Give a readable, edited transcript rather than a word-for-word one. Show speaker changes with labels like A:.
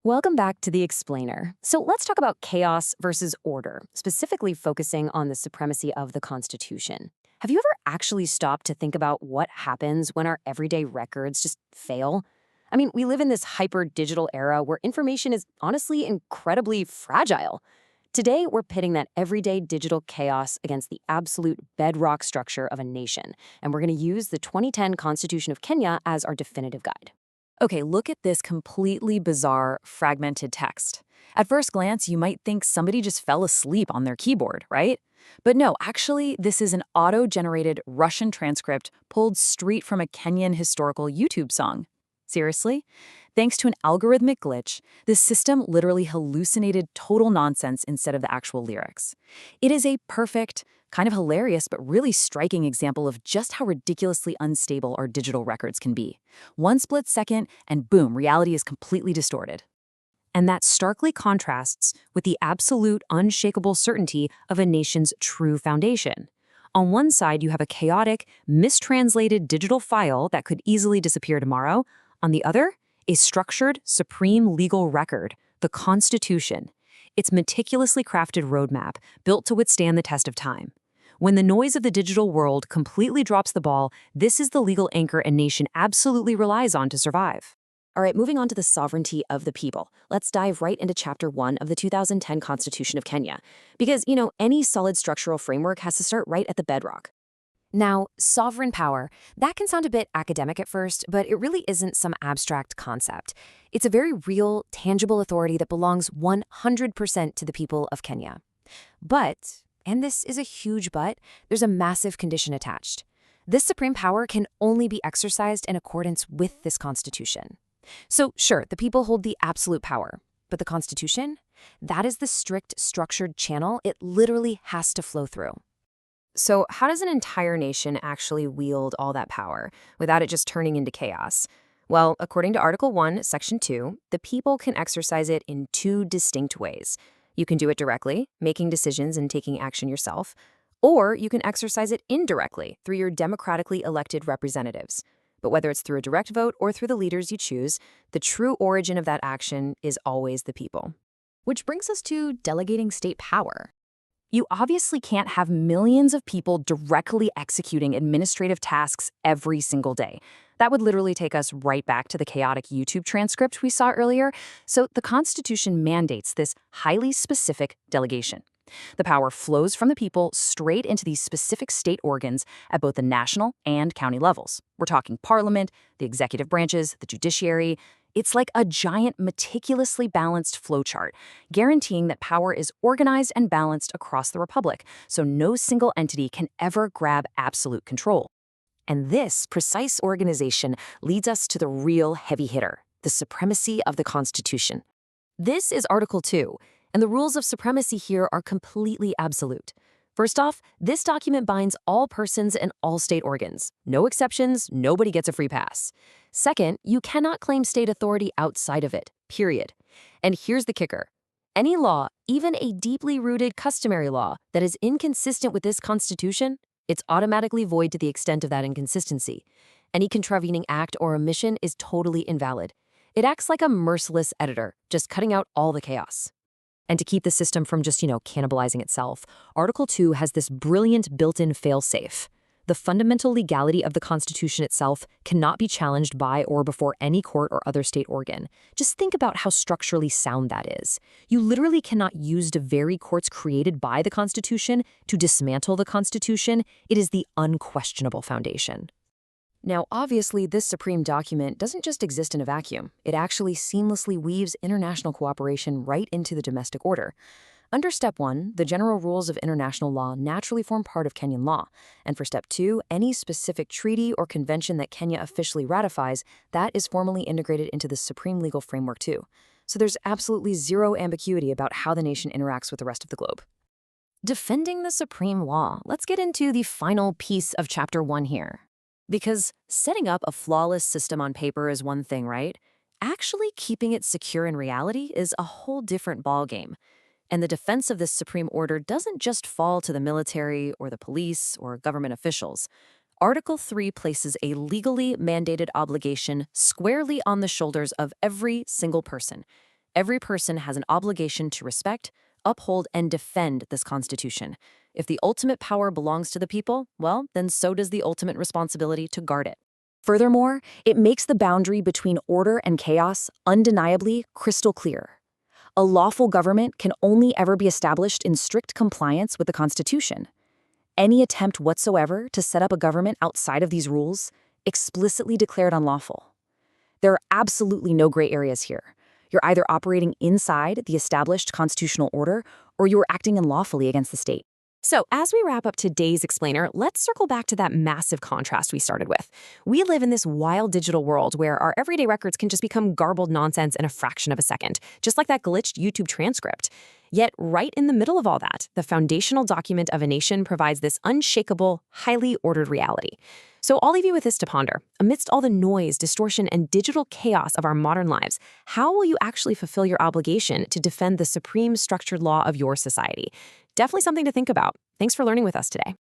A: Welcome back to The Explainer. So let's talk about chaos versus order, specifically focusing on the supremacy of the Constitution. Have you ever actually stopped to think about what happens when our everyday records just fail? I mean, we live in this hyper-digital era where information is honestly incredibly fragile. Today, we're pitting that everyday digital chaos against the absolute bedrock structure of a nation, and we're going to use the 2010 Constitution of Kenya as our definitive guide.
B: Okay, look at this completely bizarre, fragmented text. At first glance, you might think somebody just fell asleep on their keyboard, right? But no, actually, this is an auto-generated Russian transcript pulled straight from a Kenyan historical YouTube song. Seriously? Thanks to an algorithmic glitch, this system literally hallucinated total nonsense instead of the actual lyrics. It is a perfect, kind of hilarious, but really striking example of just how ridiculously unstable our digital records can be. One split second, and boom, reality is completely distorted.
A: And that starkly contrasts with the absolute, unshakable certainty of a nation's true foundation. On one side, you have a chaotic, mistranslated digital file that could easily disappear tomorrow. On the other, a structured, supreme legal record, the Constitution. Its meticulously crafted roadmap, built to withstand the test of time. When the noise of the digital world completely drops the ball, this is the legal anchor a nation absolutely relies on to survive. All right, moving on to the sovereignty of the people. Let's dive right into Chapter 1 of the 2010 Constitution of Kenya. Because, any solid structural framework has to start right at the bedrock. Now, sovereign power, that can sound a bit academic at first, but it really isn't some abstract concept. It's a very real, tangible authority that belongs 100% to the people of Kenya. But, and this is a huge but, there's a massive condition attached. This supreme power can only be exercised in accordance with this Constitution. So, sure, the people hold the absolute power, but the Constitution? That is the strict, structured channel it literally has to flow through. So how does an entire nation actually wield all that power without it just turning into chaos? Well, according to Article 1, Section 2, the people can exercise it in two distinct ways. You can do it directly, making decisions and taking action yourself, or you can exercise it indirectly through your democratically elected representatives. But whether it's through a direct vote or through the leaders you choose, the true origin of that action is always the people.
B: Which brings us to delegating state power. You obviously can't have millions of people directly executing administrative tasks every single day. That would literally take us right back to the chaotic YouTube transcript we saw earlier. So the Constitution mandates this highly specific delegation. The power flows from the people straight into these specific state organs at both the national and county levels. We're talking parliament, the executive branches, the judiciary. It's like a giant, meticulously balanced flowchart, guaranteeing that power is organized and balanced across the republic, so no single entity can ever grab absolute control. And this precise organization leads us to the real heavy hitter, the supremacy of the Constitution. This is Article 2, and the rules of supremacy here are completely absolute. First off, this document binds all persons and all state organs. No exceptions, nobody gets a free pass. Second, you cannot claim state authority outside of it, period. And here's the kicker. Any law, even a deeply rooted customary law, that is inconsistent with this Constitution, it's automatically void to the extent of that inconsistency. Any contravening act or omission is totally invalid. It acts like a merciless editor, just cutting out all the chaos. And to keep the system from just, cannibalizing itself, Article 2 has this brilliant built-in fail-safe. The fundamental legality of the Constitution itself cannot be challenged by or before any court or other state organ. Just think about how structurally sound that is. You literally cannot use the very courts created by the Constitution to dismantle the Constitution. It is the unquestionable foundation. Now, obviously, this supreme document doesn't just exist in a vacuum. It actually seamlessly weaves international cooperation right into the domestic order. Under Step 1, the general rules of international law naturally form part of Kenyan law. And for Step 2, any specific treaty or convention that Kenya officially ratifies, that is formally integrated into the supreme legal framework too. So there's absolutely zero ambiguity about how the nation interacts with the rest of the globe. Defending the supreme law. Let's get into the final piece of Chapter 1 here. Because setting up a flawless system on paper is one thing, right? Actually keeping it secure in reality is a whole different ballgame. And the defense of this supreme order doesn't just fall to the military or the police or government officials. Article 3 places a legally mandated obligation squarely on the shoulders of every single person. Every person has an obligation to respect, uphold, and defend this Constitution. If the ultimate power belongs to the people, well, then so does the ultimate responsibility to guard it. Furthermore, it makes the boundary between order and chaos undeniably crystal clear. A lawful government can only ever be established in strict compliance with the Constitution. Any attempt whatsoever to set up a government outside of these rules, explicitly declared unlawful. There are absolutely no gray areas here. You're either operating inside the established constitutional order or you're acting unlawfully against the state.
A: So, as we wrap up today's explainer, let's circle back to that massive contrast we started with. We live in this wild digital world where our everyday records can just become garbled nonsense in a fraction of a second, just like that glitched YouTube transcript. Yet, right in the middle of all that, the foundational document of a nation provides this unshakable, highly ordered reality. So I'll leave you with this to ponder. Amidst all the noise, distortion, and digital chaos of our modern lives, how will you actually fulfill your obligation to defend the supreme structured law of your society? Definitely something to think about. Thanks for learning with us today.